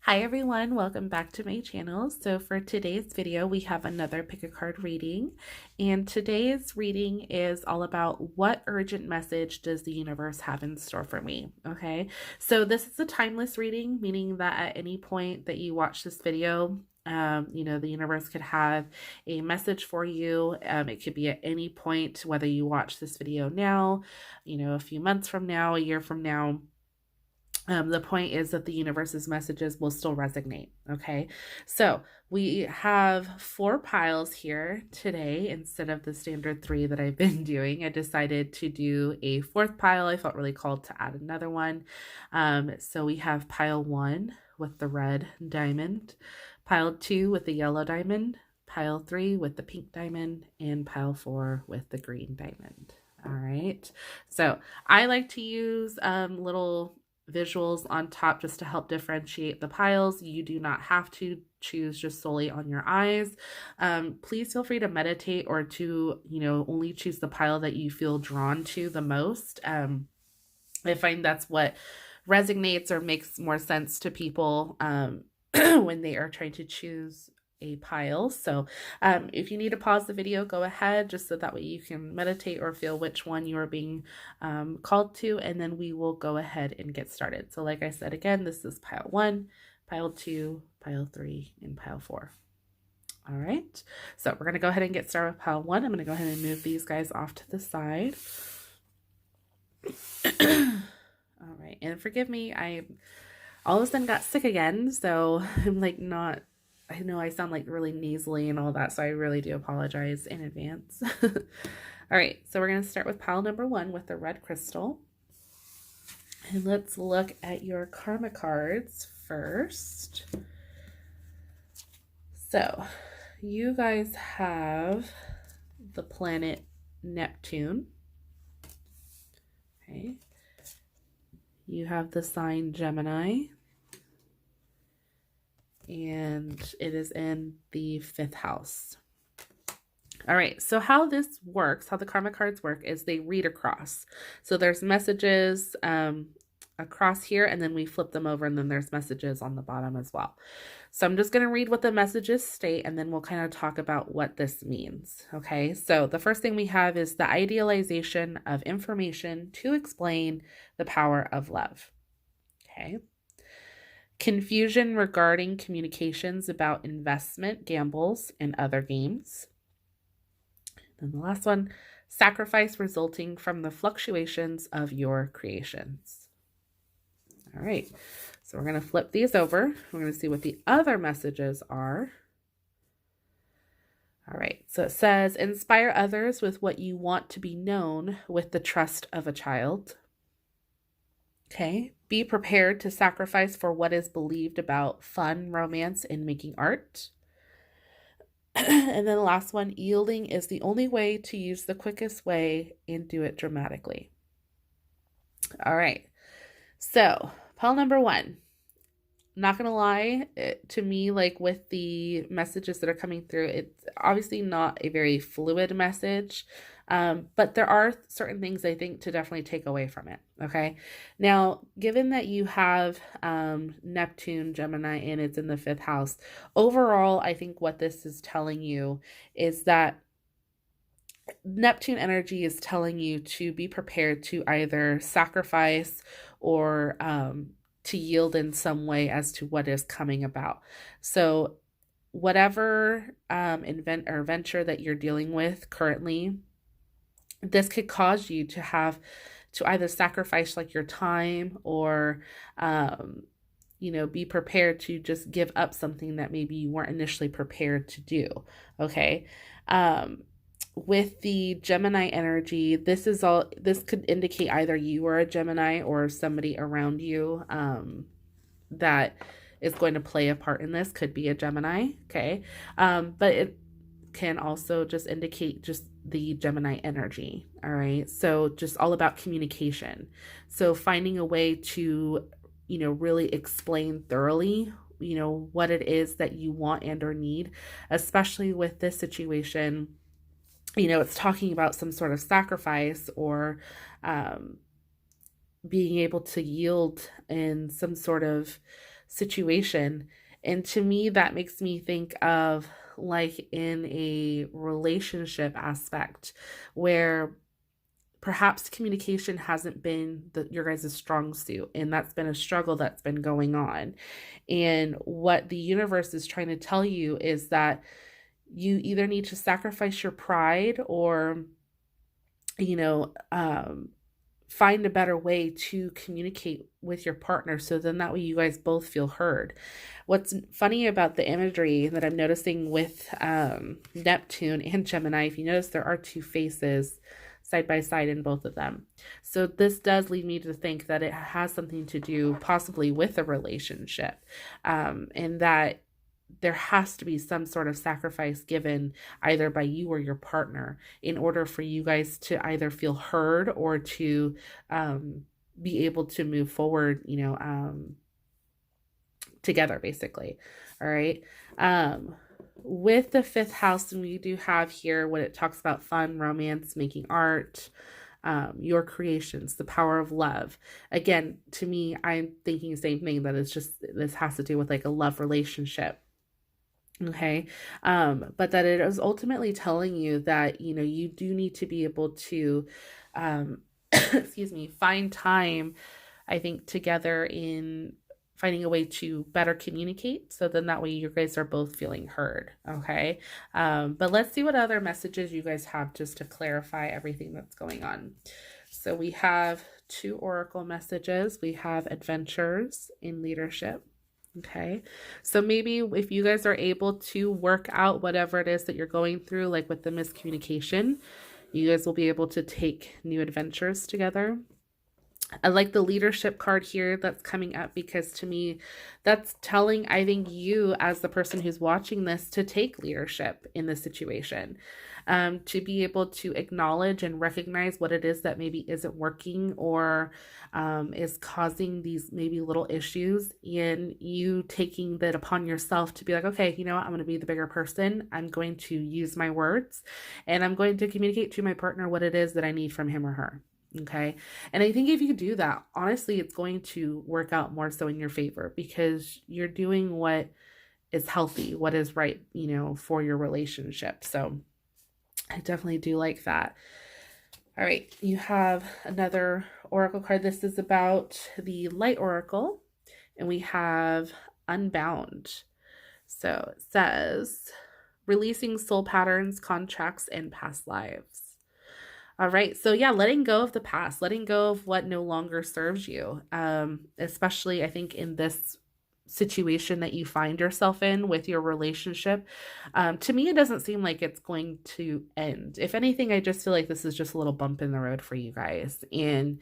Hi everyone, welcome back to my channel. So for today's video, we have another pick a card reading, and today's reading is all about what urgent message does the universe have in store for me. Okay, so this is a timeless reading, meaning that at any point that you watch this video, the universe could have a message for you. It could be at any point, whether you watch this video now, a few months from now, a year from now. The point is that the universe's messages will still resonate. Okay, so we have 4 piles here today instead of the standard 3 that I've been doing. I decided to do a 4th pile. I felt really called to add another one. So we have pile 1 with the red diamond, pile 2 with the yellow diamond, pile 3 with the pink diamond, and pile 4 with the green diamond. All right, so I like to use little visuals on top just to help differentiate the piles. You do not have to choose just solely on your eyes. Please feel free to meditate or to, only choose the pile that you feel drawn to the most. I find that's what resonates or makes more sense to people when they are trying to choose a pile. So if you need to pause the video, go ahead, just so that way you can meditate or feel which one you are being called to, and then we will go ahead and get started. So like I said, again, this is pile 1, pile 2, pile 3, and pile 4. All right, so we're going to go ahead and get started with pile 1. I'm going to go ahead and move these guys off to the side. All right, and forgive me, I all of a sudden got sick again, so I'm like not, I know I sound like really nasally and all that, so I really do apologize in advance. All right, so we're going to start with pile number 1 with the red crystal. And let's look at your karma cards first. So you guys have the planet Neptune. Okay. You have the sign Gemini. And it is in the 5th house. All right, so how this works, how the karma cards work, is they read across. So there's messages across here, and then we flip them over, and then there's messages on the bottom as well. So I'm just going to read what the messages state, and then we'll kind of talk about what this means. Okay, so the first thing we have is the idealization of information to explain the power of love. Okay. Confusion regarding communications about investment, gambles, and other games. And the last one, sacrifice resulting from the fluctuations of your creations. All right, so we're going to flip these over. We're going to see what the other messages are. All right, so it says, inspire others with what you want to be known with the trust of a child. Okay, be prepared to sacrifice for what is believed about fun, romance, and making art. And then the last one, yielding is the only way to use the quickest way and do it dramatically. All right, so pile number 1. Not gonna lie, to me, like with the messages that are coming through, it's obviously not a very fluid message, but there are certain things I think to definitely take away from it. Okay, now given that you have Neptune, Gemini, and it's in the 5th house, overall, I think what this is telling you is that Neptune energy is telling you to be prepared to either sacrifice or to yield in some way as to what is coming about. So whatever event or venture that you're dealing with currently, this could cause you to have to either sacrifice like your time or be prepared to just give up something that maybe you weren't initially prepared to do. Okay. With the Gemini energy, this could indicate either you are a Gemini or somebody around you that is going to play a part in this. Could be a Gemini, okay? But it can also just indicate just the Gemini energy, all right? So just all about communication. So finding a way to, really explain thoroughly, what it is that you want and or need, especially with this situation. It's talking about some sort of sacrifice or being able to yield in some sort of situation. And to me, that makes me think of like in a relationship aspect where perhaps communication hasn't been your guys' strong suit, and that's been a struggle that's been going on. And what the universe is trying to tell you is that you either need to sacrifice your pride or, you know, find a better way to communicate with your partner so then that way you guys both feel heard. What's funny about the imagery that I'm noticing with Neptune and Gemini, if you notice, there are two faces side by side in both of them. So this does lead me to think that it has something to do possibly with a relationship, and that there has to be some sort of sacrifice given either by you or your partner in order for you guys to either feel heard or to be able to move forward, together, basically. All right. With the fifth house, and we do have here what it talks about: fun, romance, making art, your creations, the power of love. Again, to me, I'm thinking the same thing, that it's just, this has to do with like a love relationship. Okay. But that it is ultimately telling you that, you do need to be able to, excuse me, find time, I think, together in finding a way to better communicate. So then that way you guys are both feeling heard. Okay. But let's see what other messages you guys have just to clarify everything that's going on. So we have 2 oracle messages. We have adventures in leadership. Okay, so maybe if you guys are able to work out whatever it is that you're going through, like with the miscommunication, you guys will be able to take new adventures together. I like the leadership card here that's coming up, because to me, that's telling, I think, you as the person who's watching this to take leadership in this situation, to be able to acknowledge and recognize what it is that maybe isn't working or is causing these maybe little issues, and you taking that upon yourself to be like, okay, you know what, I'm going to be the bigger person. I'm going to use my words, and I'm going to communicate to my partner what it is that I need from him or her. Okay. And I think if you do that, honestly, it's going to work out more so in your favor, because you're doing what is healthy, what is right, for your relationship. So I definitely do like that. All right. You have another oracle card. This is about the light oracle, and we have Unbound. So it says releasing soul patterns, contracts, and past lives. All right. So yeah, letting go of the past, letting go of what no longer serves you. Especially I think in this situation that you find yourself in with your relationship. To me, it doesn't seem like it's going to end. If anything, I just feel like this is just a little bump in the road for you guys. And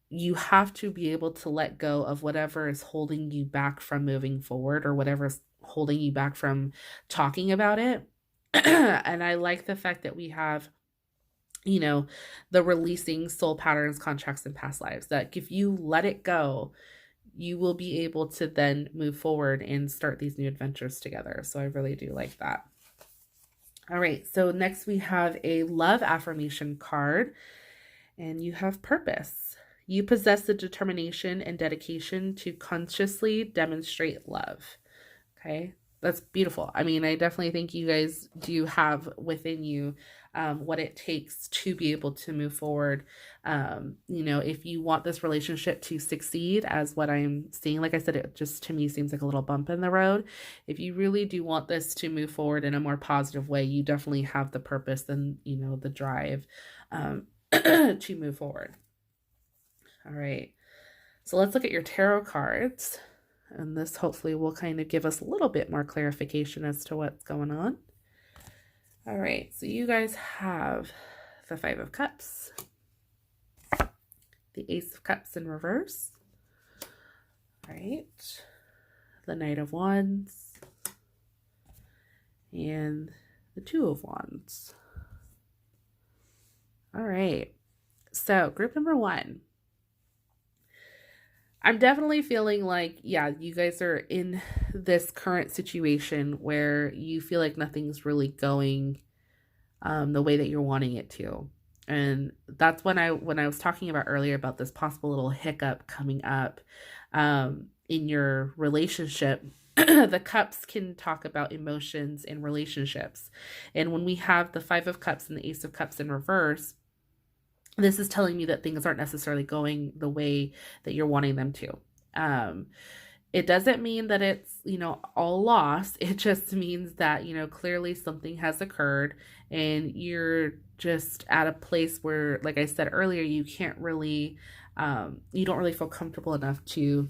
you have to be able to let go of whatever is holding you back from moving forward, or whatever is holding you back from talking about it. And I like the fact that we have the releasing soul patterns, contracts, and past lives, that if you let it go, you will be able to then move forward and start these new adventures together. So I really do like that. All right. So next we have a love affirmation card, and you have purpose. You possess the determination and dedication to consciously demonstrate love. Okay. That's beautiful. I mean, I definitely think you guys do have within you what it takes to be able to move forward. If you want this relationship to succeed, as what I'm seeing, like I said, it just to me seems like a little bump in the road. If you really do want this to move forward in a more positive way, you definitely have the purpose and, the drive to move forward. All right. So let's look at your tarot cards. And this hopefully will kind of give us a little bit more clarification as to what's going on. All right, so you guys have the 5 of Cups, the Ace of Cups in reverse, all right, the Knight of Wands, and the 2 of Wands. All right, so group number 1. I'm definitely feeling like, yeah, you guys are in this current situation where you feel like nothing's really going the way that you're wanting it to. And that's when I was talking about earlier about this possible little hiccup coming up. in your relationship. The cups can talk about emotions and relationships. And when we have the Five of Cups and the Ace of Cups in reverse, this is telling me that things aren't necessarily going the way that you're wanting them to. It doesn't mean that it's, all lost. It just means that, clearly something has occurred and you're just at a place where, like I said earlier, you can't really, you don't really feel comfortable enough to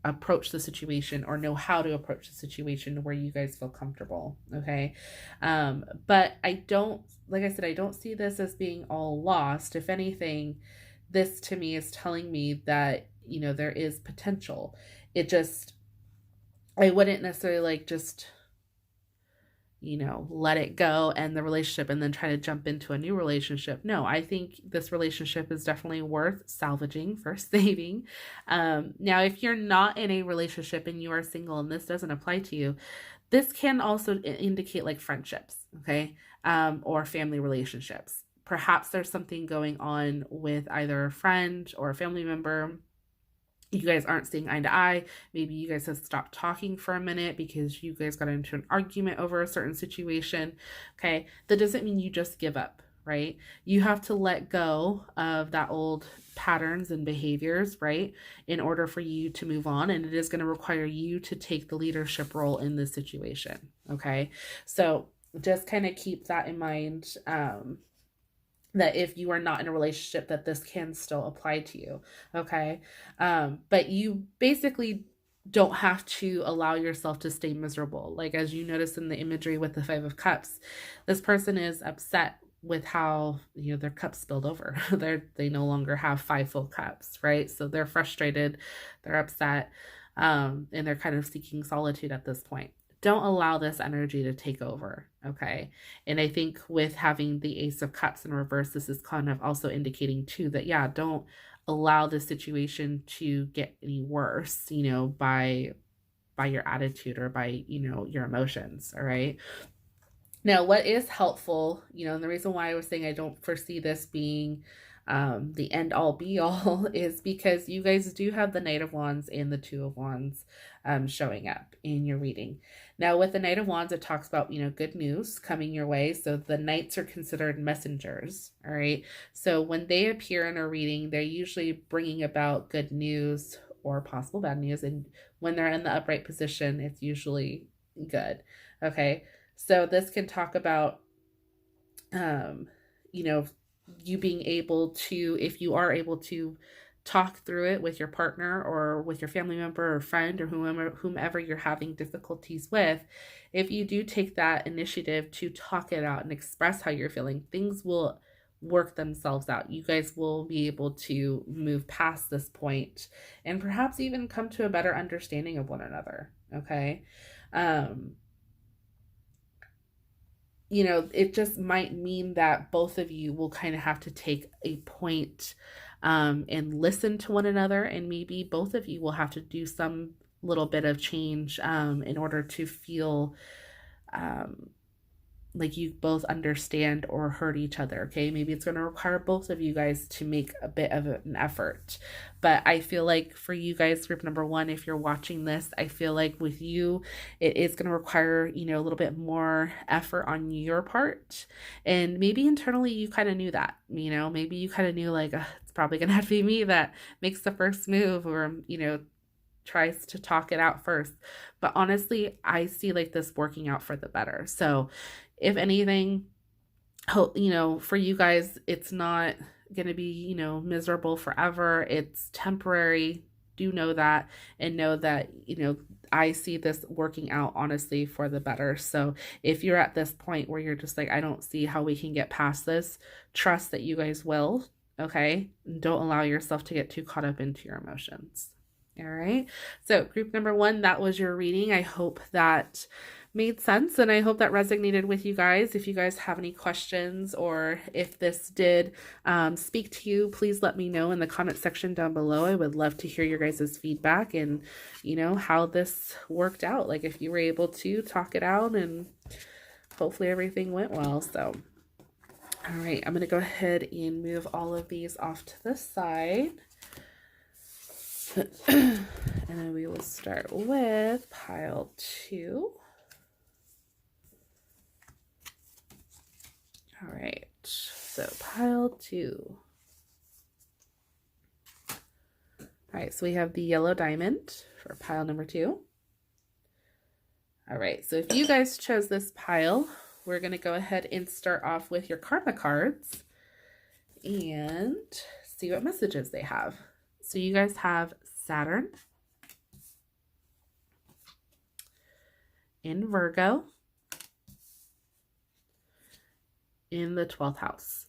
approach the situation or know how to approach the situation where you guys feel comfortable. Okay. But I don't, like I said, I don't see this as being all lost. If anything, this to me is telling me that, there is potential. It just, I wouldn't necessarily like just, let it go and the relationship and then try to jump into a new relationship. No, I think this relationship is definitely worth salvaging for saving. Now, if you're not in a relationship and you are single and this doesn't apply to you, this can also indicate like friendships, okay? Or family relationships. Perhaps there's something going on with either a friend or a family member. You guys aren't seeing eye to eye. Maybe you guys have stopped talking for a minute because you guys got into an argument over a certain situation. Okay. That doesn't mean you just give up, right? You have to let go of that old patterns and behaviors, right? In order for you to move on. And it is going to require you to take the leadership role in this situation. Okay. So just kind of keep that in mind. That if you are not in a relationship, that this can still apply to you. Okay. But you basically don't have to allow yourself to stay miserable. Like, as you notice in the imagery with the Five of Cups, this person is upset with how, their cups spilled over. They no longer have 5 full cups, right? So they're frustrated, they're upset, and they're kind of seeking solitude at this point. Don't allow this energy to take over, okay? And I think with having the Ace of Cups in reverse, this is kind of also indicating too that, yeah, don't allow the situation to get any worse, by your attitude or by, your emotions, all right? Now, what is helpful, and the reason why I was saying I don't foresee this being the end all be all is because you guys do have the Knight of Wands and the Two of Wands showing up in your reading. Now, with the Knight of Wands, it talks about, good news coming your way. So the Knights are considered messengers. All right. So when they appear in a reading, they're usually bringing about good news or possible bad news. And when they're in the upright position, it's usually good. Okay. So this can talk about, you being able to, if you are able to talk through it with your partner or with your family member or friend or whomever you're having difficulties with, if you do take that initiative to talk it out and express how you're feeling, things will work themselves out. You guys will be able to move past this point and perhaps even come to a better understanding of one another. Okay. It just might mean that both of you will kind of have to take a point and listen to one another, and maybe both of you will have to do some little bit of change in order to feel like you both understand or heard each other. Okay, maybe it's going to require both of you guys to make a bit of an effort. But I feel like for you guys, group number 1, if you're watching this, I feel like with you, it is going to require, a little bit more effort on your part. And maybe internally you kind of knew that, maybe you kind of knew like, it's probably going to have to be me that makes the first move or, tries to talk it out first. But honestly, I see like this working out for the better. So if anything, for you guys, it's not going to be, miserable forever. It's temporary. Do know that, and know that, I see this working out honestly for the better. So if you're at this point where you're just like, I don't see how we can get past this, trust that you guys will. Okay. Don't allow yourself to get too caught up into your emotions. All right. So group number 1, that was your reading. I hope that made sense and I hope that resonated with you guys. If you guys have any questions or if this did speak to you, please let me know in the comment section down below. I would love to hear your guys' feedback and, how this worked out. Like if you were able to talk it out and hopefully everything went well. So, all right, I'm going to go ahead and move all of these off to the side. And then we will start with pile 2. All right, so pile 2. All right, so we have the yellow diamond for pile number 2. All right, so if you guys chose this pile, we're going to go ahead and start off with your karma cards and see what messages they have. So you guys have Saturn in Virgo in the 12th house.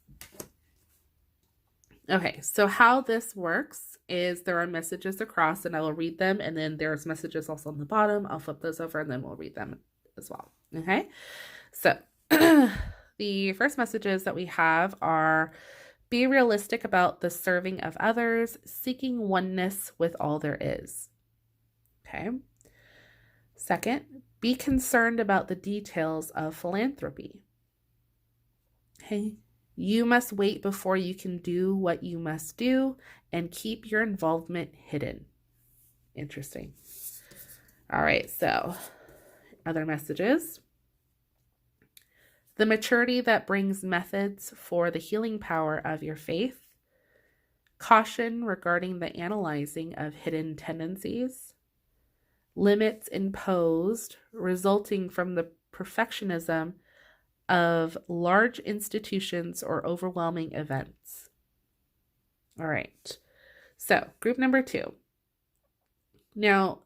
Okay, so how this works is there are messages across, and I will read them, and then there's messages also on the bottom. I'll flip those over and then we'll read them as well. Okay, so the first messages that we have are: be realistic about the serving of others, seeking oneness with all there is. Okay. Second, be concerned about the details of philanthropy. Okay. You must wait before you can do what you must do and keep your involvement hidden. Interesting. All right, so other messages. The maturity that brings methods for the healing power of your faith. Caution regarding the analyzing of hidden tendencies. Limits imposed resulting from the perfectionism of large institutions or overwhelming events. All right, so group number 2. Now,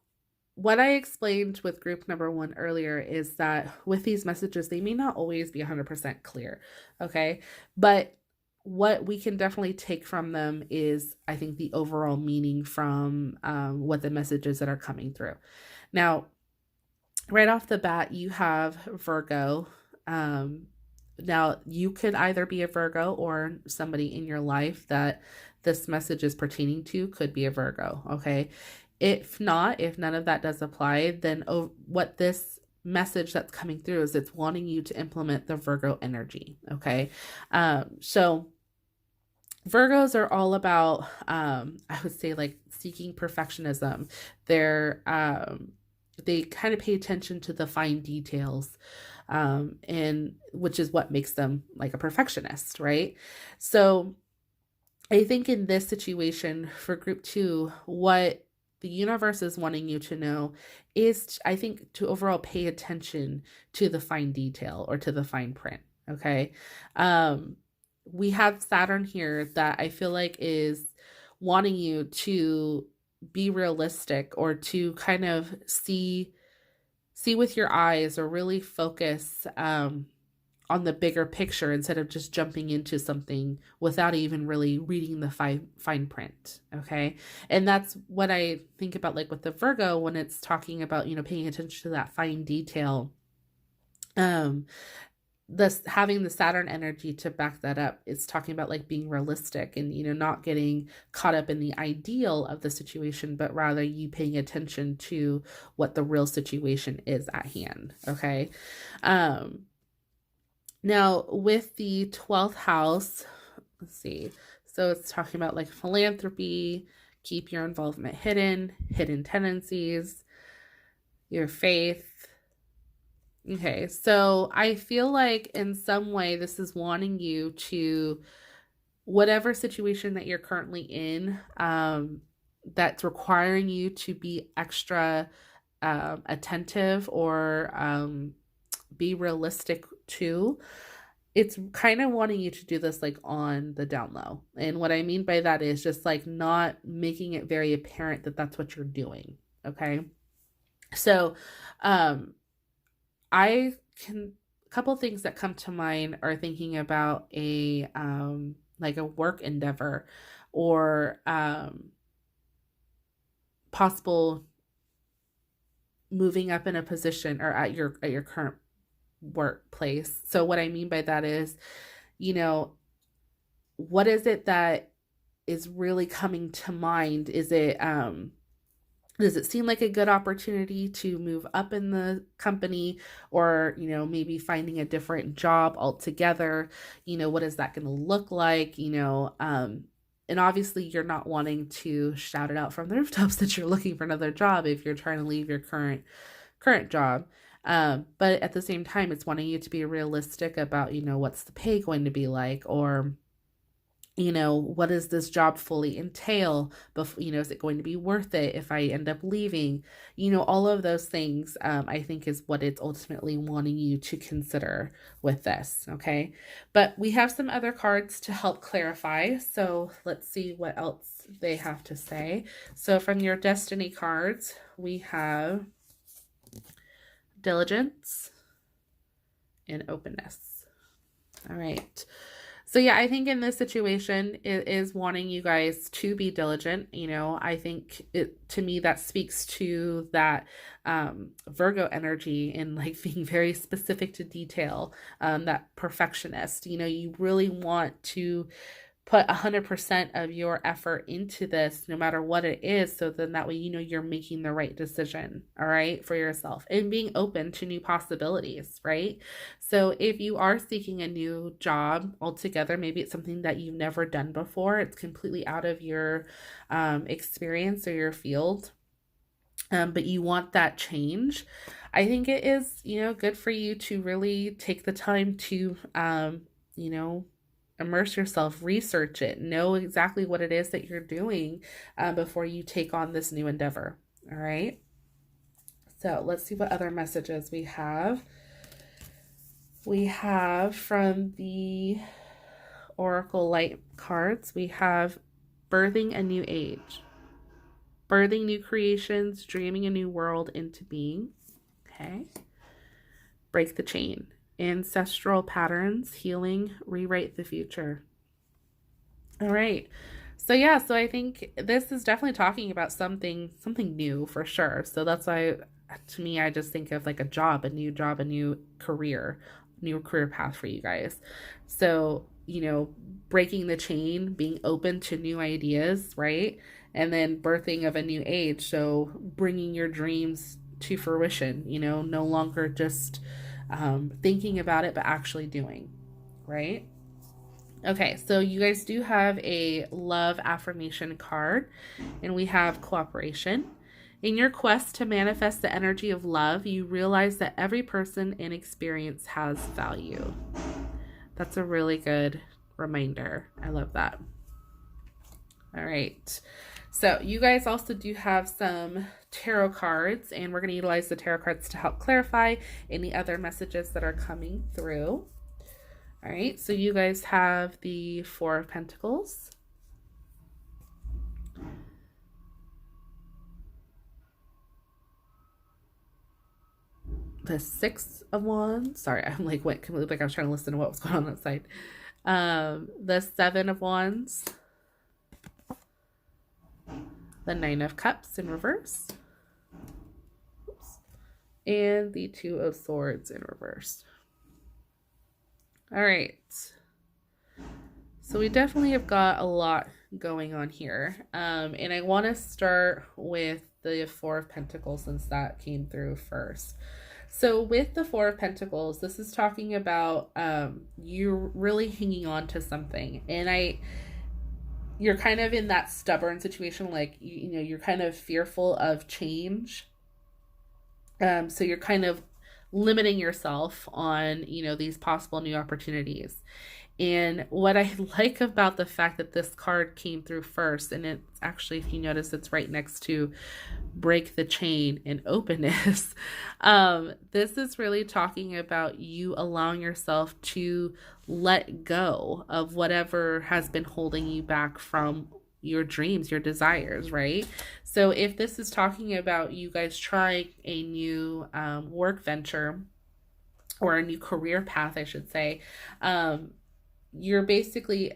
what I explained with group number 1 earlier is that with these messages, they may not always be 100% clear, okay? But what we can definitely take from them is, I think, the overall meaning from what the messages that are coming through. Now, right off the bat, you have Virgo. Now, you could either be a Virgo or somebody in your life that this message is pertaining to could be a Virgo, okay? If not, if none of that does apply, then what this message that's coming through is it's wanting you to implement the Virgo energy, okay? So Virgos are all about, I would say, like seeking perfectionism. They kind of pay attention to the fine details, and which is what makes them like a perfectionist, right? So I think in this situation for group 2, what the universe is wanting you to know is, I think, to overall pay attention to the fine detail or to the fine print, okay? We have Saturn here that I feel like is wanting you to be realistic or to kind of see with your eyes or really focus on the bigger picture instead of just jumping into something without even really reading the fine print, okay? And that's what I think about, like with the Virgo, when it's talking about, paying attention to that fine detail. This having the Saturn energy to back that up, it's talking about like being realistic and, not getting caught up in the ideal of the situation, but rather you paying attention to what the real situation is at hand, okay? Now, with the 12th house, let's see. So it's talking about like philanthropy, keep your involvement hidden tendencies, your faith. Okay, so I feel like in some way this is wanting you to, whatever situation that you're currently in, that's requiring you to be extra attentive or be realistic too. It's kind of wanting you to do this like on the down low. And what I mean by that is just like not making it very apparent that that's what you're doing. Okay. So, a couple of things that come to mind are thinking about a work endeavor or possible moving up in a position or at your current workplace. So what I mean by that is, what is it that is really coming to mind? Is it does it seem like a good opportunity to move up in the company or, maybe finding a different job altogether? What is that going to look like? And obviously you're not wanting to shout it out from the rooftops that you're looking for another job if you're trying to leave your current job. But at the same time, it's wanting you to be realistic about, what's the pay going to be like, or what does this job fully entail? Is it going to be worth it if I end up leaving? All of those things, I think is what it's ultimately wanting you to consider with this. Okay. But we have some other cards to help clarify. So let's see what else they have to say. So from your destiny cards, we have diligence and openness. All right. So yeah, I think in this situation, it is wanting you guys to be diligent. I think to me, that speaks to that Virgo energy and like being very specific to detail, that perfectionist. You really want to put 100% of your effort into this, no matter what it is. So then that way, you're making the right decision, all right, for yourself, and being open to new possibilities, right? So if you are seeking a new job altogether, maybe it's something that you've never done before. It's completely out of your experience or your field. But you want that change. I think it is, good for you to really take the time to, immerse yourself, research it, know exactly what it is that you're doing before you take on this new endeavor. All right. So let's see what other messages we have. We have from the Oracle Light cards, we have birthing a new age, birthing new creations, dreaming a new world into being. Okay. Break the chain. Ancestral patterns, healing, rewrite the future. All right. So yeah, so I think this is definitely talking about something new for sure. So that's why, to me, I just think of like a new career path for you guys. So, breaking the chain, being open to new ideas, right? And then birthing of a new age. So bringing your dreams to fruition, no longer just thinking about it, but actually doing, right? Okay, so you guys do have a love affirmation card, and we have cooperation. In your quest to manifest the energy of love, you realize that every person and experience has value. That's a really good reminder. I love that. All right. So you guys also do have some tarot cards, and we're going to utilize the tarot cards to help clarify any other messages that are coming through. All right. So you guys have the Four of Pentacles, the Six of Wands. Sorry, I'm like went completely like I was trying to listen to what was going on outside. The Seven of Wands, the Nine of Cups in reverse, and the Two of Swords in reverse. All right. So we definitely have got a lot going on here. And I want to start with the Four of Pentacles since that came through first. So with the Four of Pentacles, this is talking about you really hanging on to something. And you're kind of in that stubborn situation, like, you're kind of fearful of change. So you're kind of limiting yourself on, these possible new opportunities. And what I like about the fact that this card came through first, and it's actually, if you notice, it's right next to break the chain and openness. This is really talking about you allowing yourself to let go of whatever has been holding you back from your dreams, your desires, right? So if this is talking about you guys trying a new work venture, or a new career path, I should say, you're basically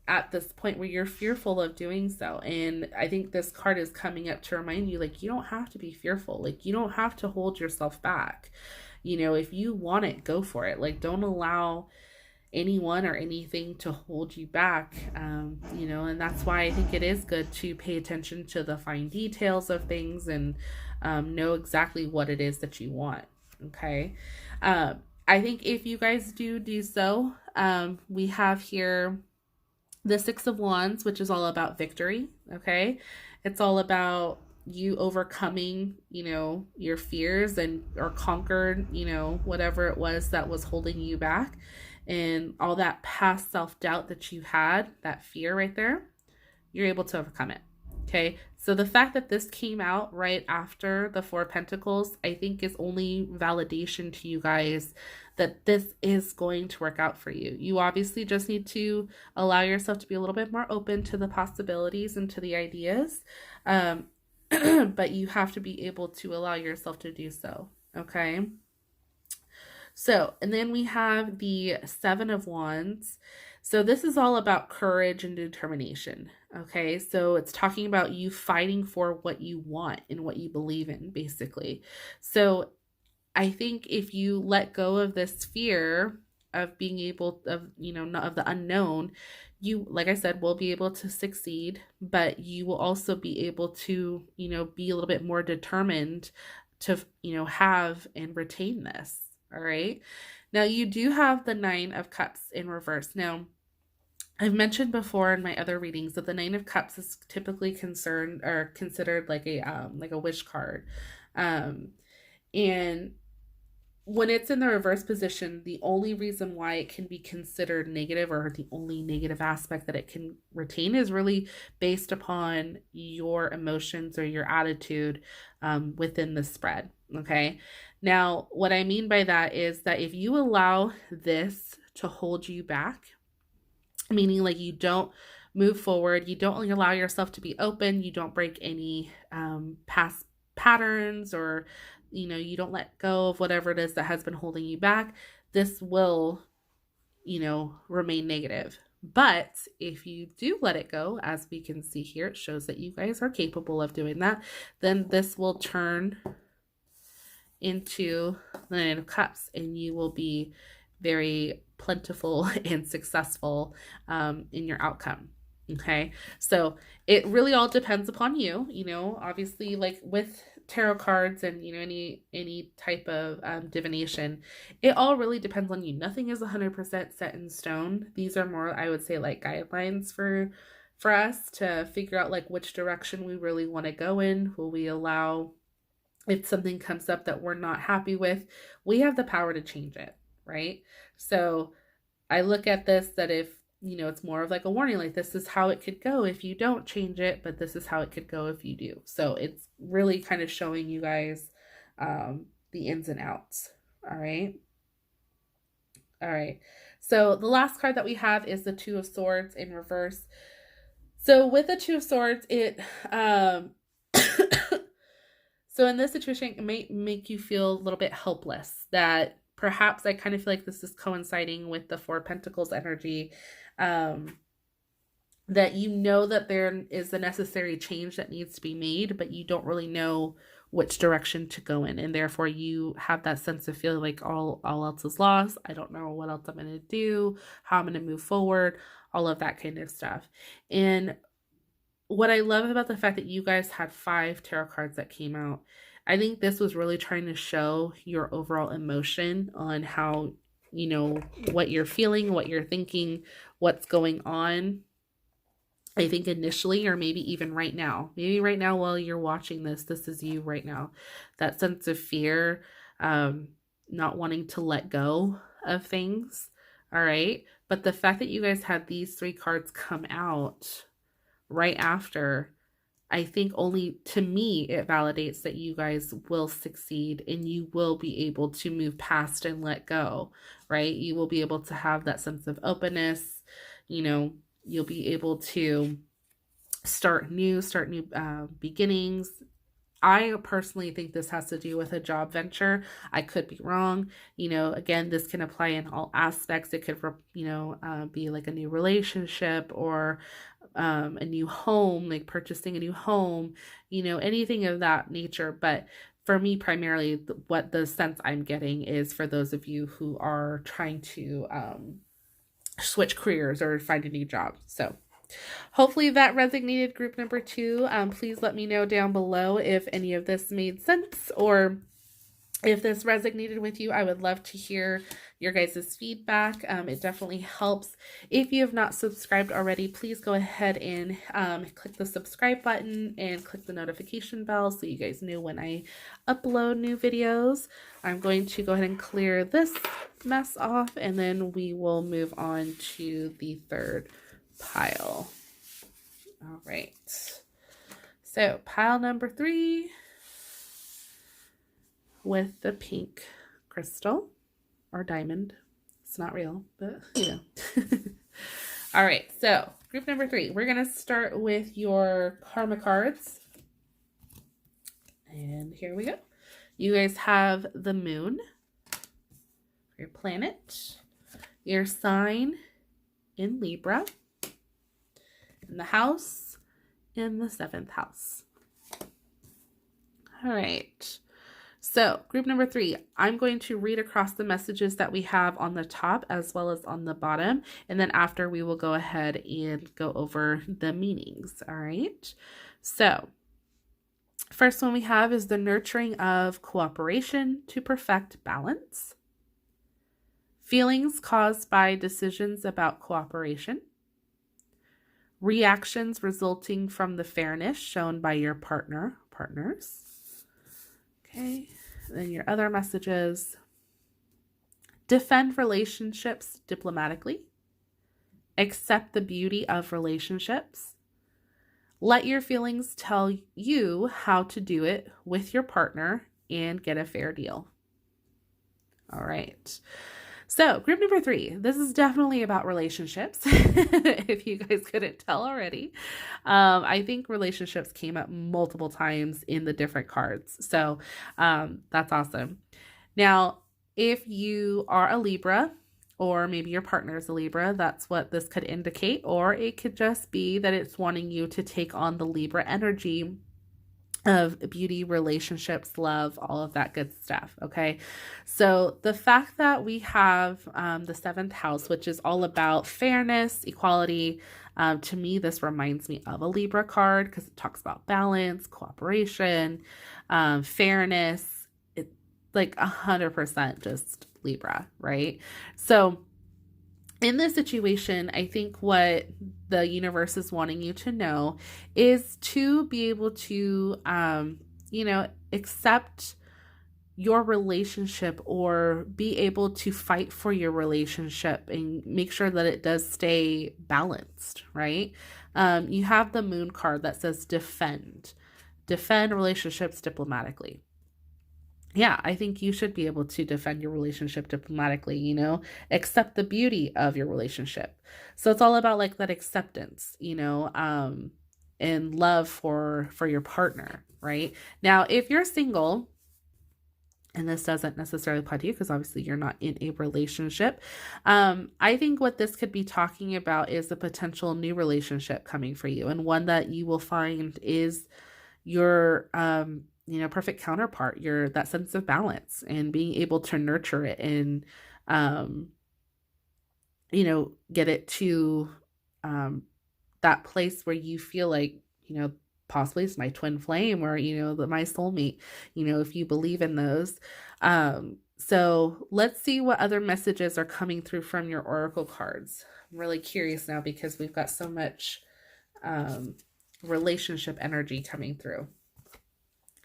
at this point where you're fearful of doing so. And I think this card is coming up to remind you, like, you don't have to be fearful. Like, you don't have to hold yourself back. If you want it, go for it. Like, don't allow anyone or anything to hold you back. And that's why I think it is good to pay attention to the fine details of things and know exactly what it is that you want. Okay. I think if you guys do so, we have here The Six of Wands, which is all about victory, okay? It's all about you overcoming, your fears and or conquered, whatever it was that was holding you back, and all that past self-doubt that you had, that fear right there, you're able to overcome it. Okay, so the fact that this came out right after the Four of Pentacles, I think is only validation to you guys that this is going to work out for you. You obviously just need to allow yourself to be a little bit more open to the possibilities and to the ideas. But you have to be able to allow yourself to do so. Okay. So, and then we have the Seven of Wands. So this is all about courage and determination. Okay. So it's talking about you fighting for what you want and what you believe in, basically. So I think if you let go of this fear of being able of, not of the unknown, you, like I said, will be able to succeed, but you will also be able to, be a little bit more determined to, have and retain this. All right. Now you do have the Nine of Cups in reverse. Now, I've mentioned before in my other readings that the Nine of Cups is typically considered like a wish card. And when it's in the reverse position, the only reason why it can be considered negative, or the only negative aspect that it can retain, is really based upon your emotions or your attitude within the spread. Okay. Now, what I mean by that is that if you allow this to hold you back, meaning like you don't move forward, you don't allow yourself to be open, you don't break any past patterns, or you don't let go of whatever it is that has been holding you back, this will remain negative. But if you do let it go, as we can see here, it shows that you guys are capable of doing that, then this will turn into the Nine of Cups, and you will be very plentiful and successful in your outcome. Okay, so it really all depends upon you. Obviously, like with tarot cards and any type of divination, it all really depends on you. Nothing is 100% set in stone. These are more, I would say, like guidelines for us to figure out like which direction we really want to go in. Will we allow, if something comes up that we're not happy with, we have the power to change it, right? So I look at this that if it's more of like a warning, like this is how it could go if you don't change it, but this is how it could go if you do. So it's really kind of showing you guys the ins and outs. All right. All right. So the last card that we have is the Two of Swords in reverse. So with the Two of Swords, it so in this situation, it may make you feel a little bit helpless, that perhaps I kind of feel like this is coinciding with the Four of Pentacles energy, that that there is a necessary change that needs to be made, but you don't really know which direction to go in, and therefore you have that sense of feeling like all else is lost. I don't know what else I'm going to do, how I'm going to move forward, all of that kind of stuff. And what I love about the fact that you guys had 5 tarot cards that came out, I think this was really trying to show your overall emotion on how, what you're feeling, what you're thinking, what's going on. I think initially, or maybe even right now, while you're watching this is you right now. That sense of fear, not wanting to let go of things. All right. But the fact that you guys had these 3 cards come out right after, I think only to me it validates that you guys will succeed and you will be able to move past and let go, right? You will be able to have that sense of openness. You'll be able to start new beginnings. I personally think this has to do with a job venture. I could be wrong. Again, this can apply in all aspects. It could, be like a new relationship, or a new home, like purchasing a new home, anything of that nature. But for me, primarily, what the sense I'm getting is for those of you who are trying to switch careers or find a new job. So hopefully that resonated, group number 2. Please let me know down below if any of this made sense, or If this resonated with you, I would love to hear your guys' feedback. It definitely helps. If you have not subscribed already, please go ahead and click the subscribe button and click the notification bell so you guys know when I upload new videos. I'm going to go ahead and clear this mess off, and then we will move on to the third pile. All right. So pile number 3. With the pink crystal or diamond. It's not real, but you know. All right, so group number 3. We're going to start with your karma cards. And here we go. You guys have the moon, your planet, your sign in Libra, and the house in the 7th house. All right. So group number 3, I'm going to read across the messages that we have on the top as well as on the bottom. And then after, we will go ahead and go over the meanings. All right. So first one we have is the nurturing of cooperation to perfect balance. Feelings caused by decisions about cooperation. Reactions resulting from the fairness shown by your partners. Okay, then your other messages. Defend relationships diplomatically. Accept the beauty of relationships. Let your feelings tell you how to do it with your partner and get a fair deal. All right. So group number 3, this is definitely about relationships. If you guys couldn't tell already, I think relationships came up multiple times in the different cards. So that's awesome. Now, if you are a Libra, or maybe your partner is a Libra, that's what this could indicate. Or it could just be that it's wanting you to take on the Libra energy of beauty, relationships, love, all of that good stuff. Okay. So the fact that we have the 7th house, which is all about fairness, equality, to me, this reminds me of a Libra card because it talks about balance, cooperation, fairness. It's like 100% just Libra, right? So in this situation, I think what the universe is wanting you to know is to be able to, accept your relationship or be able to fight for your relationship and make sure that it does stay balanced, right? You have the moon card that says defend relationships diplomatically. Yeah, I think you should be able to defend your relationship diplomatically, accept the beauty of your relationship. So it's all about like that acceptance, and love for your partner, right? Now, if you're single, and this doesn't necessarily apply to you because obviously you're not in a relationship, I think what this could be talking about is a potential new relationship coming for you, and one that you will find is your perfect counterpart, that sense of balance and being able to nurture it and, get it to that place where you feel like, possibly it's my twin flame or, my soulmate, if you believe in those. So let's see what other messages are coming through from your oracle cards. I'm really curious now because we've got so much relationship energy coming through.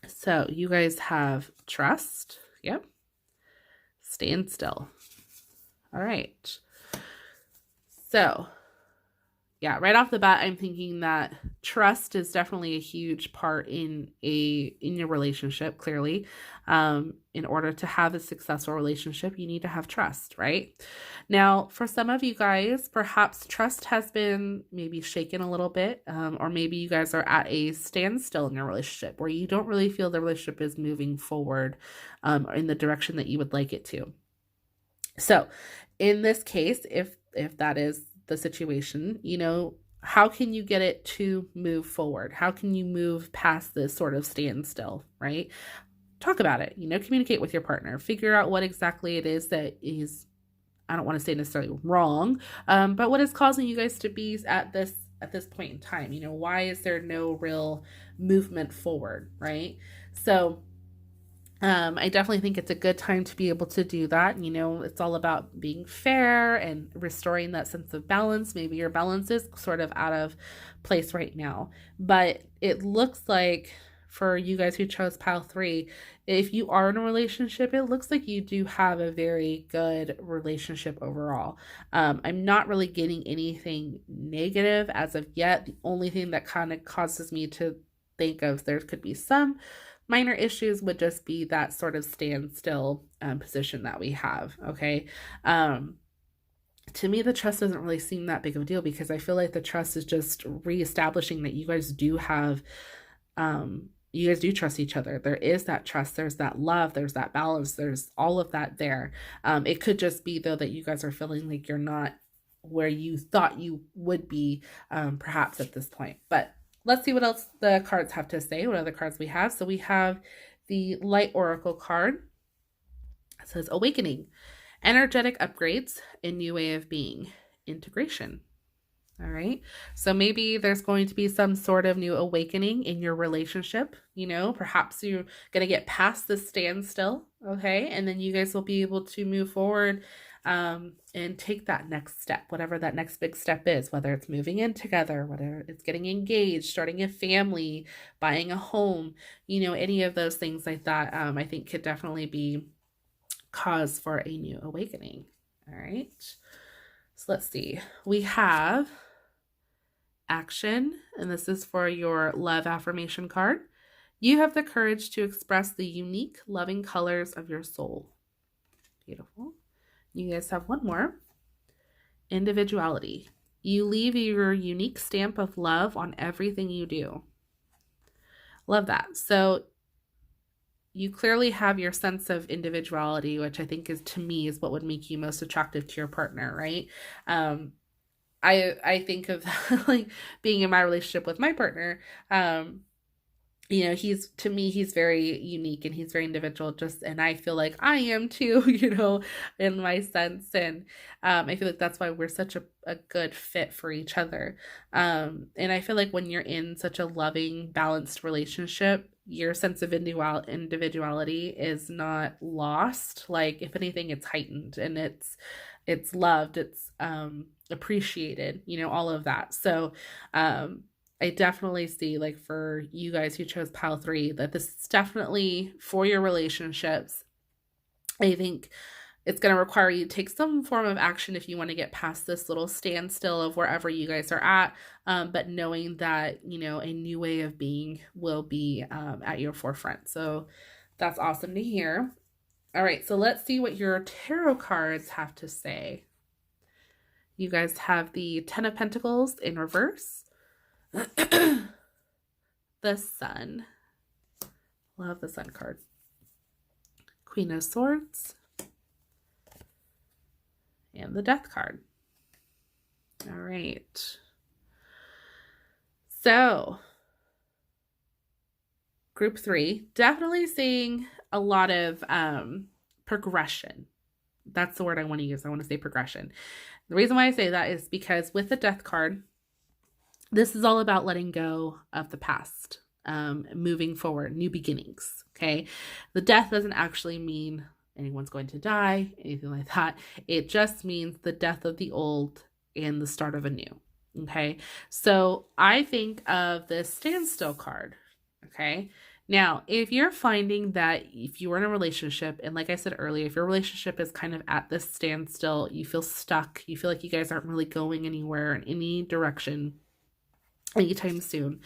So you guys have trust. Yep. Stand still. All right. So yeah, right off the bat, I'm thinking that trust is definitely a huge part in your relationship, clearly. In order to have a successful relationship, you need to have trust, right? Now, for some of you guys, perhaps trust has been maybe shaken a little bit, or maybe you guys are at a standstill in your relationship where you don't really feel the relationship is moving forward in the direction that you would like it to. So in this case, if that is the situation, how can you get it to move forward? How can you move past this sort of standstill, right? Talk about it, communicate with your partner, figure out what exactly it is that is, I don't want to say necessarily wrong, but what is causing you guys to be at this point in time? Why is there no real movement forward, right? So I definitely think it's a good time to be able to do that. You know, it's all about being fair and restoring that sense of balance. Maybe your balance is sort of out of place right now, but it looks like for you guys who chose pile three, if you are in a relationship, it looks like you do have a very good relationship overall. I'm not really getting anything negative as of yet. The only thing that kind of causes me to think of there could be some minor issues would just be that sort of standstill position that we have. Okay. To me, the trust doesn't really seem that big of a deal because I feel like the trust is just reestablishing that you guys do have, you guys do trust each other. There is that trust, there's that love, there's that balance, there's all of that there. It could just be, though, that you guys are feeling like you're not where you thought you would be, perhaps at this point. But let's see what else the cards have to say, what other cards we have. So we have the Light Oracle card. It says Awakening, energetic upgrades, a new way of being, integration. All right. So maybe there's going to be some sort of new awakening in your relationship. You know, perhaps you're going to get past the standstill. Okay. And then you guys will be able to move forward and take that next step, whatever that next big step is, whether it's moving in together, whether it's getting engaged, starting a family, buying a home, you know, any of those things like that, I think could definitely be cause for a new awakening. All right. So let's see. We have action, and this is for your love affirmation card. You have the courage to express the unique, loving colors of your soul. Beautiful. You guys have one more. Individuality. You leave your unique stamp of love on everything you do. Love that. So you clearly have your sense of individuality, which I think is, to me, is what would make you most attractive to your partner, right? I think of like being in my relationship with my partner. You know, to me, he's very unique and he's very individual, and I feel like I am too, you know, in my sense. And I feel like that's why we're such a good fit for each other. And I feel like when you're in such a loving, balanced relationship, your sense of individuality is not lost. Like, if anything, it's heightened and it's loved, it's appreciated, you know, all of that. So I definitely see, like, for you guys who chose pile three, that this is definitely for your relationships. I think it's going to require you to take some form of action if you want to get past this little standstill of wherever you guys are at, but knowing that, you know, a new way of being will be at your forefront. So that's awesome to hear. All right, so let's see what your tarot cards have to say. You guys have the Ten of Pentacles in reverse. The Sun. Love the Sun card. Queen of Swords. And the Death card. All right. So, group three, definitely seeing a lot of progression. That's the word I want to use. I want to say progression. The reason why I say that is because with the Death card, this is all about letting go of the past, moving forward, new beginnings, okay? The death doesn't actually mean anyone's going to die, anything like that. It just means the death of the old and the start of a new, okay? So I think of the standstill card, okay? Now, if you're finding that if you are in a relationship, and like I said earlier, if your relationship is kind of at this standstill, you feel stuck, you feel like you guys aren't really going anywhere in any direction anytime soon,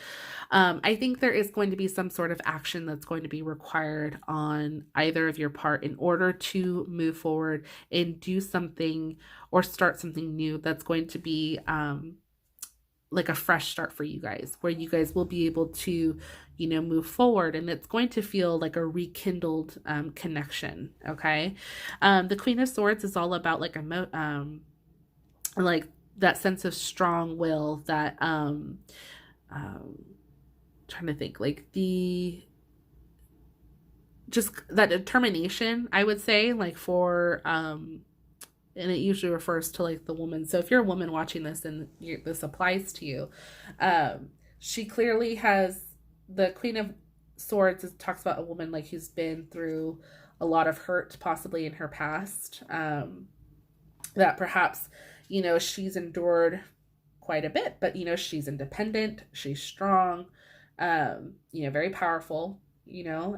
I think there is going to be some sort of action that's going to be required on either of your part in order to move forward and do something or start something new that's going to be like a fresh start for you guys, where you guys will be able to, you know, move forward, and it's going to feel like a rekindled connection, okay? The Queen of Swords is all about like like that sense of strong will, that trying to think, like just that determination, I would say, like for and it usually refers to like the woman. So if you're a woman watching this and this applies to you, she clearly has, the Queen of Swords talks about a woman like who's been through a lot of hurt, possibly in her past, that perhaps, she's endured quite a bit, but, she's independent, she's strong, very powerful,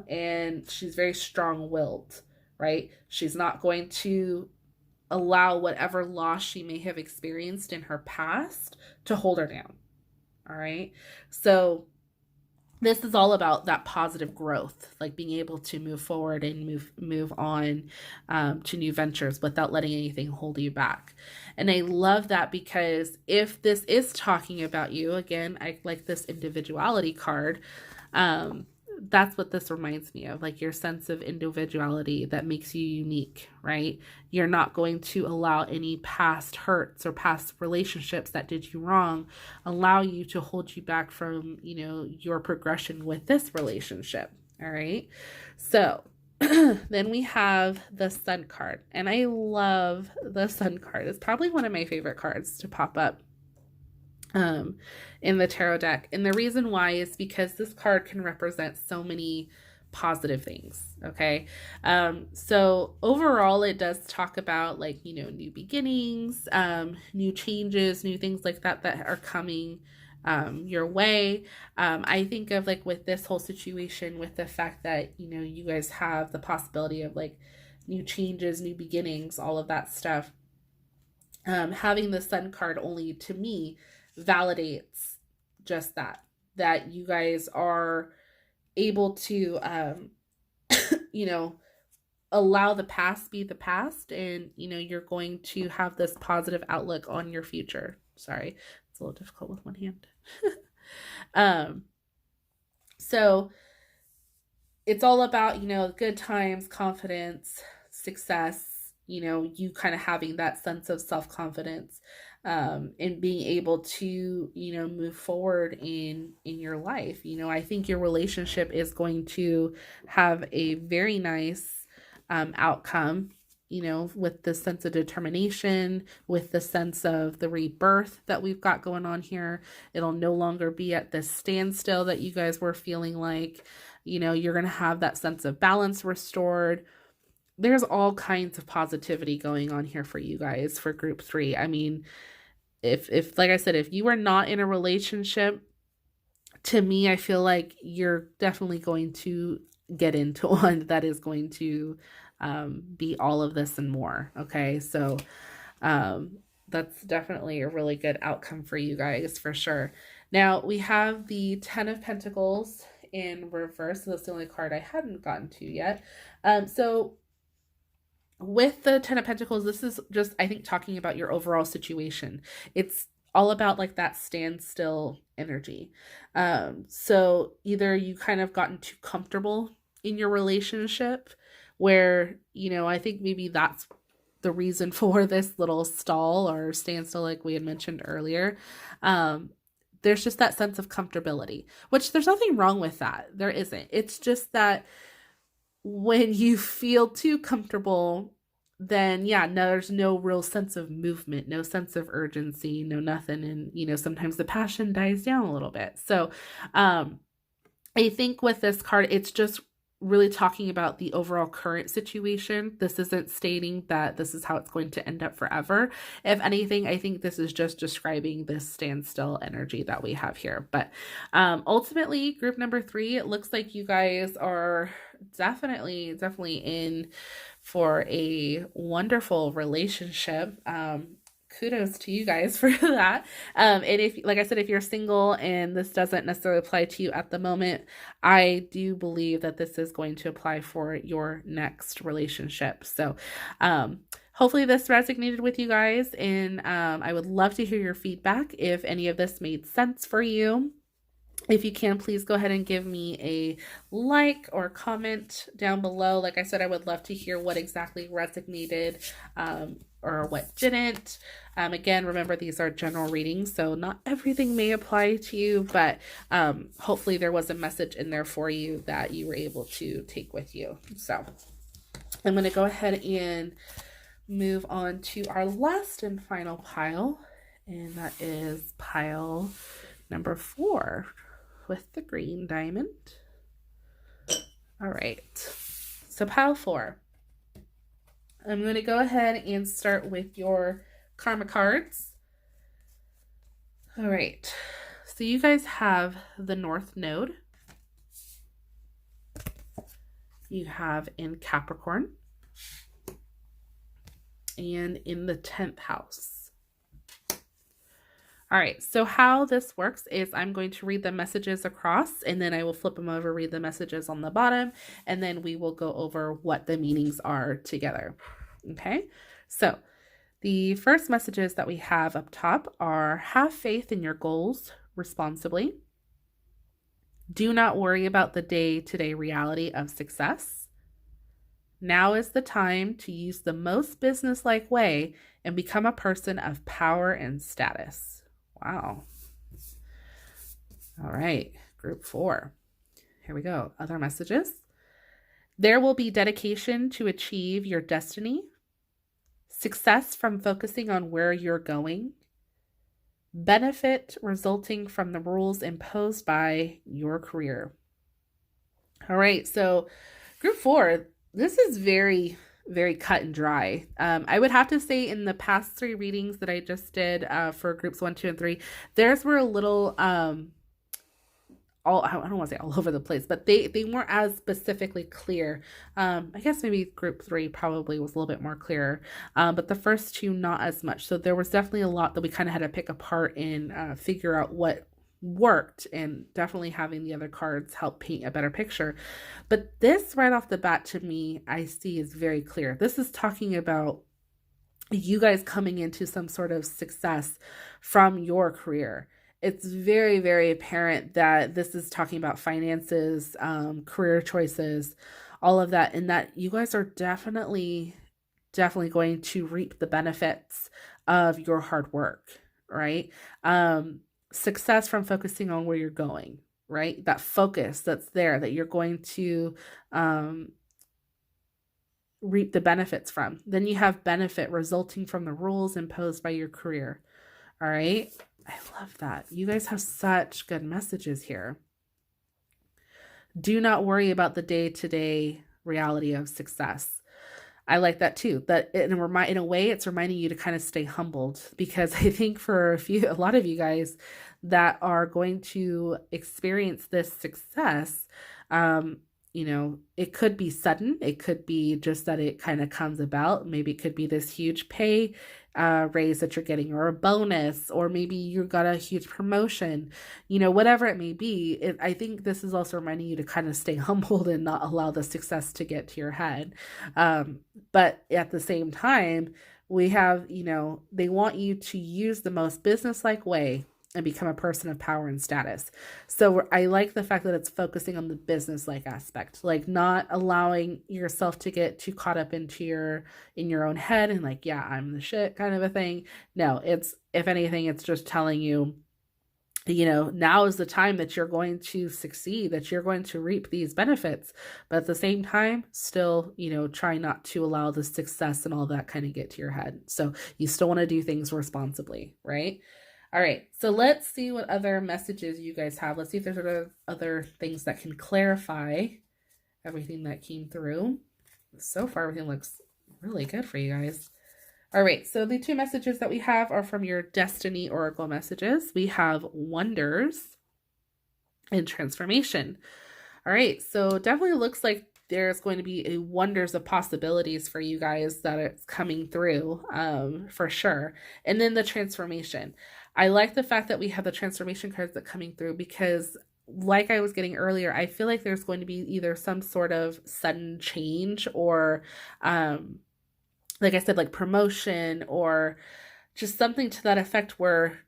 and she's very strong willed, right? She's not going to allow whatever loss she may have experienced in her past to hold her down. All right. So this is all about that positive growth, like being able to move forward and move on to new ventures without letting anything hold you back. And I love that, because if this is talking about you, again, I like this individuality card. That's what this reminds me of, like your sense of individuality that makes you unique, right? You're not going to allow any past hurts or past relationships that did you wrong allow you to hold you back from, your progression with this relationship. All right. So then we have the Sun card, and I love the Sun card. It's probably one of my favorite cards to pop up in the tarot deck. And the reason why is because this card can represent so many positive things. Okay. So overall, it does talk about like, new beginnings, new changes, new things like that are coming your way. I think of like with this whole situation, with the fact that, you guys have the possibility of like new changes, new beginnings, all of that stuff. Having the Sun card only, to me, validates just that you guys are able to allow the past be the past, and you're going to have this positive outlook on your future. Sorry, it's a little difficult with one hand. So it's all about good times, confidence, success, you kind of having that sense of self-confidence, and being able to, move forward in your life. I think your relationship is going to have a very nice outcome, with the sense of determination, with the sense of the rebirth that we've got going on here. It'll no longer be at this standstill that you guys were feeling like, you're going to have that sense of balance restored. There's all kinds of positivity going on here for you guys for group 3. I mean, if like I said, if you are not in a relationship, to me, I feel like you're definitely going to get into one that is going to be all of this and more. Okay. So that's definitely a really good outcome for you guys for sure. Now we have the 10 of Pentacles in reverse. So that's the only card I hadn't gotten to yet. So with the 10 of Pentacles, this is just, I think, talking about your overall situation. It's all about like that standstill energy. So either you kind of gotten too comfortable in your relationship where, I think maybe that's the reason for this little stall or standstill, like we had mentioned earlier. There's just that sense of comfortability, which there's nothing wrong with that. There isn't. It's just that when you feel too comfortable, then there's no real sense of movement, no sense of urgency, no nothing. And, sometimes the passion dies down a little bit. So I think with this card, it's just really talking about the overall current situation. This isn't stating that this is how it's going to end up forever. If anything, I think this is just describing this standstill energy that we have here. But ultimately, group number 3, it looks like you guys are definitely in for a wonderful relationship. Kudos to you guys for that. And if, like I said, if you're single and this doesn't necessarily apply to you at the moment, I do believe that this is going to apply for your next relationship. So, hopefully this resonated with you guys, and I would love to hear your feedback if any of this made sense for you. If you can, please go ahead and give me a like or comment down below. Like I said, I would love to hear what exactly resonated or what didn't. Again, remember, these are general readings, so not everything may apply to you, but hopefully there was a message in there for you that you were able to take with you. So I'm going to go ahead and move on to our last and final pile, and that is pile number 4 with the green diamond. All right. So pile 4. I'm going to go ahead and start with your karma cards. All right. So you guys have the North Node. You have in Capricorn and in the 10th house. All right, so how this works is I'm going to read the messages across, and then I will flip them over, read the messages on the bottom, and then we will go over what the meanings are together. Okay, so the first messages that we have up top are: have faith in your goals responsibly. Do not worry about the day-to-day reality of success. Now is the time to use the most business-like way and become a person of power and status. Wow. All right, group 4. Here we go. Other messages. There will be dedication to achieve your destiny. Success from focusing on where you're going. Benefit resulting from the rules imposed by your career. All right, so group 4, this is very, very cut and dry. I would have to say in the past 3 readings that I just did for groups 1, 2, and 3, theirs were a little, I don't want to say all over the place, but they weren't as specifically clear. I guess maybe group 3 probably was a little bit more clear, but the first 2 not as much. So there was definitely a lot that we kind of had to pick apart and figure out what worked, and definitely having the other cards help paint a better picture. But this right off the bat to me, I see is very clear. This is talking about you guys coming into some sort of success from your career. It's very, very apparent that this is talking about finances, career choices, all of that, and that you guys are definitely going to reap the benefits of your hard work, right? Success from focusing on where you're going, right? That focus that's there, that you're going to reap the benefits from. Then you have benefit resulting from the rules imposed by your career. All right. I love that. You guys have such good messages here. Do not worry about the day-to-day reality of success. I like that too. That in a way, it's reminding you to kind of stay humbled, because I think for a lot of you guys that are going to experience this success, it could be sudden. It could be just that it kind of comes about. Maybe it could be this huge pay raise that you're getting, or a bonus, or maybe you got a huge promotion, whatever it may be. I think this is also reminding you to kind of stay humbled and not allow the success to get to your head. But at the same time, we have, they want you to use the most business-like way and become a person of power and status. So I like the fact that it's focusing on the business-like aspect, like not allowing yourself to get too caught up in your own head and like, yeah, I'm the shit kind of a thing. No, if anything, it's just telling you, now is the time that you're going to succeed, that you're going to reap these benefits. But at the same time, still, try not to allow the success and all that kind of get to your head. So you still want to do things responsibly, right? All right, so let's see what other messages you guys have. Let's see if there's other things that can clarify everything that came through. So far, everything looks really good for you guys. All right, so the 2 messages that we have are from your Destiny Oracle messages. We have Wonders and Transformation. All right, so definitely looks like there's going to be a wonders of possibilities for you guys that it's coming through, for sure. And then the transformation. I like the fact that we have the transformation cards that coming through, because like I was getting earlier, I feel like there's going to be either some sort of sudden change or, like I said, like promotion or just something to that effect where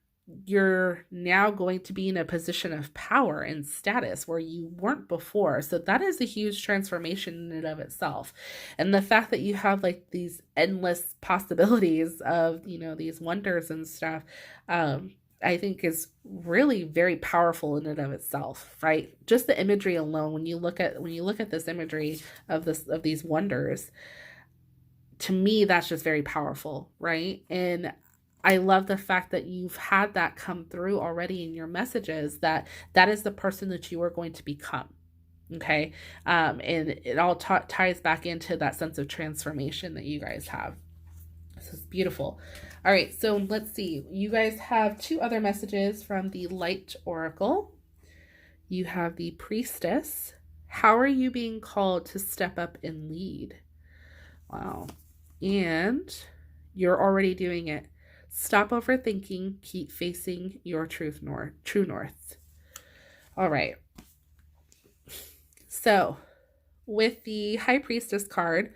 you're now going to be in a position of power and status where you weren't before. So that is a huge transformation in and of itself. And the fact that you have like these endless possibilities of, these wonders and stuff, I think is really very powerful in and of itself, right? Just the imagery alone, when you look at this imagery of these wonders, to me, that's just very powerful, right? And I love the fact that you've had that come through already in your messages, that is the person that you are going to become, Okay. And it all ties back into that sense of transformation that you guys have. This is beautiful. All right. So let's see. You guys have two other messages from the Light Oracle. You have the Priestess. How are you being called to step up and lead? Wow. And you're already doing it. Stop overthinking. Keep facing your true north. All right. So with the High Priestess card,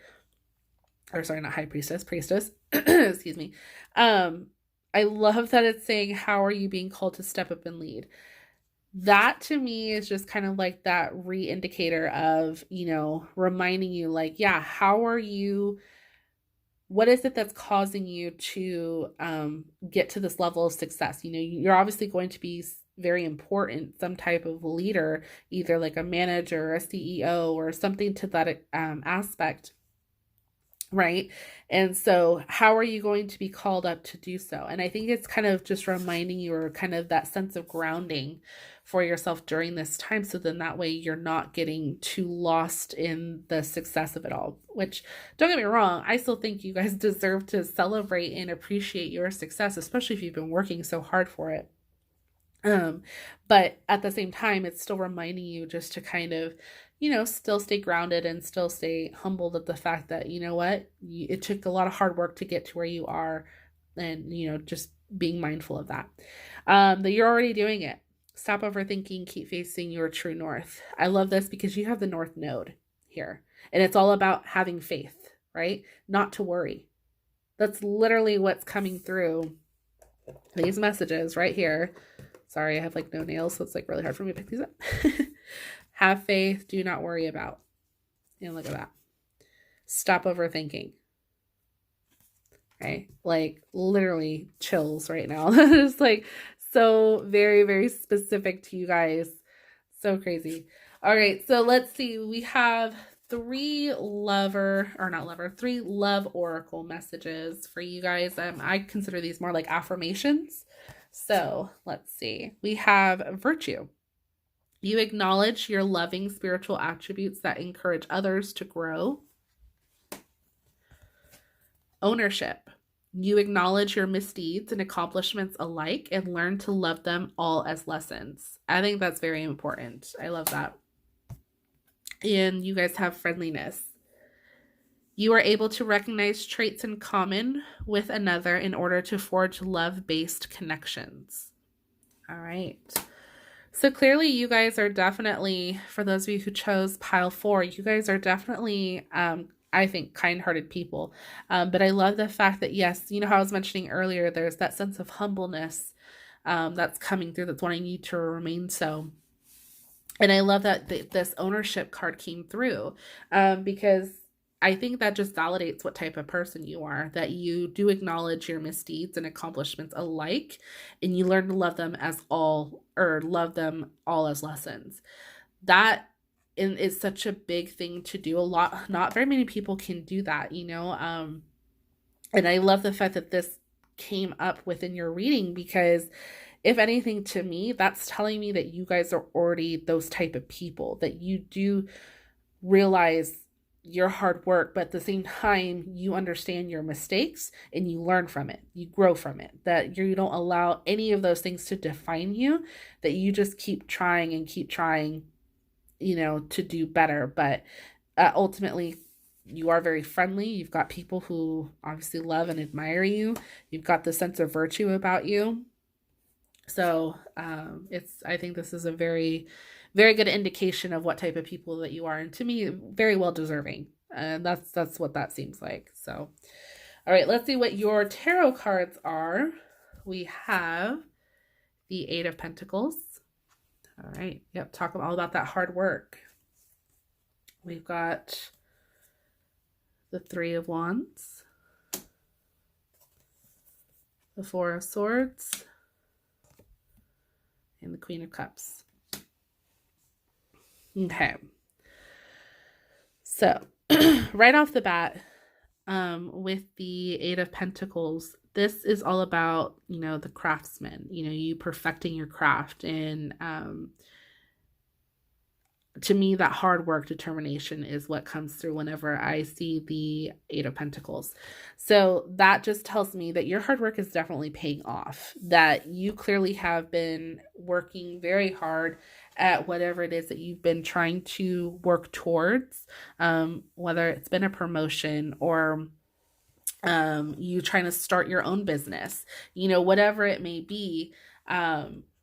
or sorry, not High Priestess, Priestess, excuse me. I love that it's saying, how are you being called to step up and lead? That to me is just kind of like that re-indicator of, reminding you like, yeah, how are you, what is it that's causing you to get to this level of success? You're obviously going to be very important, some type of leader, either like a manager, a CEO, or something to that aspect. Right. And so how are you going to be called up to do so? And I think it's kind of just reminding you, or kind of that sense of grounding for yourself during this time. So then that way you're not getting too lost in the success of it all, which, don't get me wrong, I still think you guys deserve to celebrate and appreciate your success, especially if you've been working so hard for it. But at the same time, it's still reminding you just to kind of, still stay grounded and still stay humbled at the fact that, it took a lot of hard work to get to where you are, and, just being mindful of that, that you're already doing it. Stop overthinking, keep facing your true north. I love this because you have the North Node here, and it's all about having faith, right? Not to worry. That's literally what's coming through these messages right here. Sorry, I have like no nails, so it's like really hard for me to pick these up. Have faith, do not worry about. And look at that. Stop overthinking. Right? Like literally chills right now. It's like so very, very specific to you guys. So crazy. All right, so let's see. We have three love oracle messages for you guys. I consider these more like affirmations. So let's see. We have virtue. You acknowledge your loving spiritual attributes that encourage others to grow. Ownership. You acknowledge your misdeeds and accomplishments alike and learn to love them all as lessons. I think that's very important. I love that. And you guys have friendliness. You are able to recognize traits in common with another in order to forge love-based connections. All right. So clearly you guys are definitely, for those of you who chose pile 4, you guys are definitely, I think, kind-hearted people. But I love the fact that, yes, how I was mentioning earlier, there's that sense of humbleness that's coming through, that's wanting you to remain so. And I love that this ownership card came through because I think that just validates what type of person you are, that you do acknowledge your misdeeds and accomplishments alike, and you learn to love them all as lessons. That is such a big thing to do. Not very many people can do that, and I love the fact that this came up within your reading, because if anything, to me, that's telling me that you guys are already those type of people, that you do realize your hard work, but at the same time, you understand your mistakes and you learn from it. You grow from it, that you don't allow any of those things to define you, that you just keep trying, to do better. But ultimately, you are very friendly. You've got people who obviously love and admire you. You've got the sense of virtue about you. So I think this is a very, very good indication of what type of people that you are. And to me, very well deserving. And that's what that seems like. So, all right, let's see what your tarot cards are. We have the 8 of Pentacles. All right. Yep. Talk all about that hard work. We've got the 3 of Wands, the 4 of Swords, and the Queen of Cups. Okay. So right off the bat, with the 8 of Pentacles, this is all about, the craftsman, you perfecting your craft and to me, that hard work, determination is what comes through whenever I see the Eight of Pentacles. So that just tells me that your hard work is definitely paying off, that you clearly have been working very hard at whatever it is that you've been trying to work towards, whether it's been a promotion or you trying to start your own business, whatever it may be.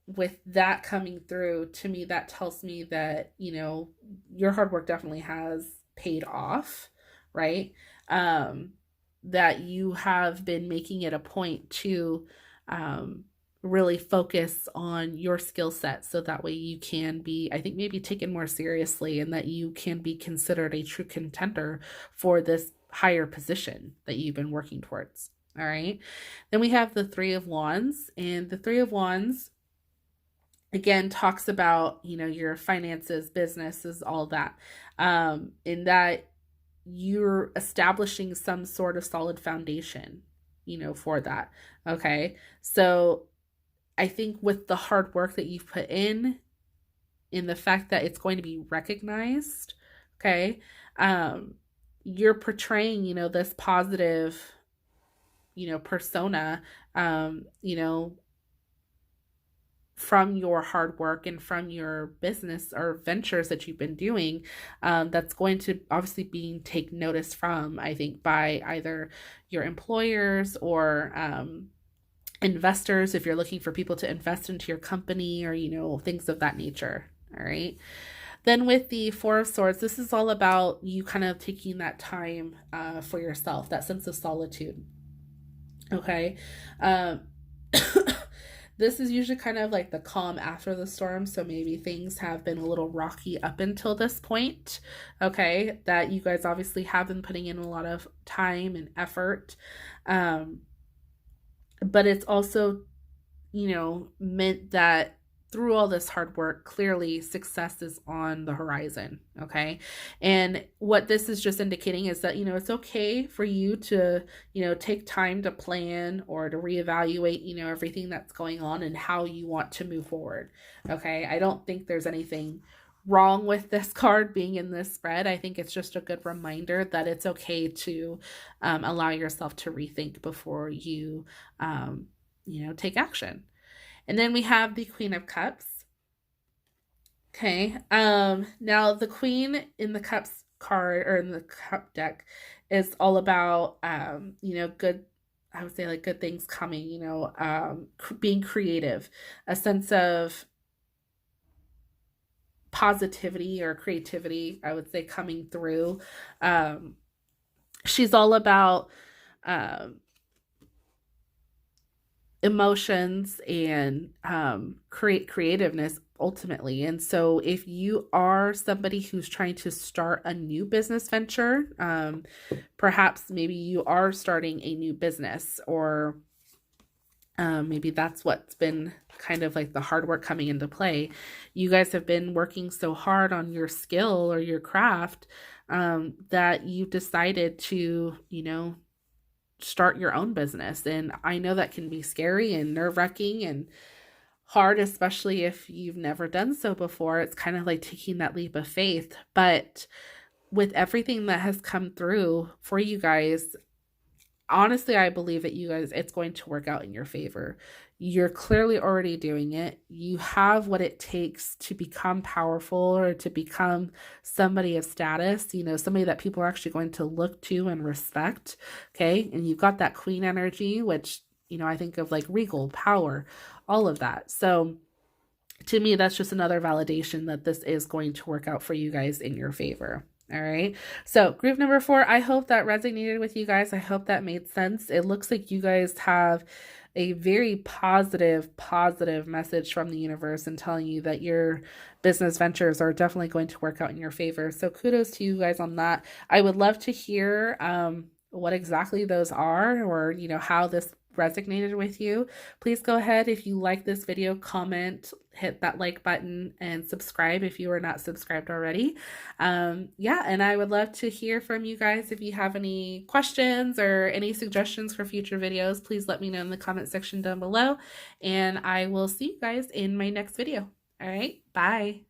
With that coming through, to me, that tells me that, your hard work definitely has paid off, right? That you have been making it a point to really focus on your skill set, so that way you can be, I think, maybe taken more seriously, and that you can be considered a true contender for this higher position that you've been working towards. All right. Then we have the Three of Wands, and the Three of Wands again talks about, your finances, businesses, all that, in that you're establishing some sort of solid foundation, for that. Okay. So I think with the hard work that you've put in the fact that it's going to be recognized, okay, you're portraying, this positive, persona, from your hard work and from your business or ventures that you've been doing, that's going to obviously be taken notice from, I think, by either your employers or investors, if you're looking for people to invest into your company, or, things of that nature. All right. Then with the Four of Swords, this is all about you kind of taking that time for yourself, that sense of solitude. Okay. This is usually kind of like the calm after the storm. So maybe things have been a little rocky up until this point. Okay. That you guys obviously have been putting in a lot of time and effort. But it's also, meant that through all this hard work, clearly success is on the horizon. Okay. And what this is just indicating is that, it's okay for you to, take time to plan or to reevaluate, everything that's going on and how you want to move forward. Okay. I don't think there's anything wrong with this card being in this spread. I think it's just a good reminder that it's okay to allow yourself to rethink before you, take action. And then we have the Queen of Cups. Okay. Now the Queen in the Cups card, or in the Cup deck, is all about, good, I would say, like, good things coming, being creative, a sense of positivity or creativity, I would say, coming through. She's all about, emotions and creativeness ultimately. And so if you are somebody who's trying to start a new business venture, perhaps maybe you are starting a new business, or maybe that's what's been kind of like the hard work coming into play. You guys have been working so hard on your skill or your craft that you decided to, start your own business. And I know that can be scary and nerve-wracking and hard, especially if you've never done so before. It's kind of like taking that leap of faith. But with everything that has come through for you guys, honestly, I believe that you guys, it's going to work out in your favor. You're clearly already doing it. You have what it takes to become powerful, or to become somebody of status, somebody that people are actually going to look to and respect. Okay. And you've got that Queen energy, which, I think of like regal power, all of that. So to me, that's just another validation that this is going to work out for you guys in your favor. All right. So group number 4, I hope that resonated with you guys. I hope that made sense. It looks like you guys have a very positive message from the universe and telling you that your business ventures are definitely going to work out in your favor. So kudos to you guys on that. I would love to hear what exactly those are, or, how this resonated with you. Please go ahead, if you like this video, comment, hit that like button, and subscribe if you are not subscribed already. Yeah, and I would love to hear from you guys. If you have any questions or any suggestions for future videos, please let me know in the comment section down below, and I will see you guys in my next video. All right, bye.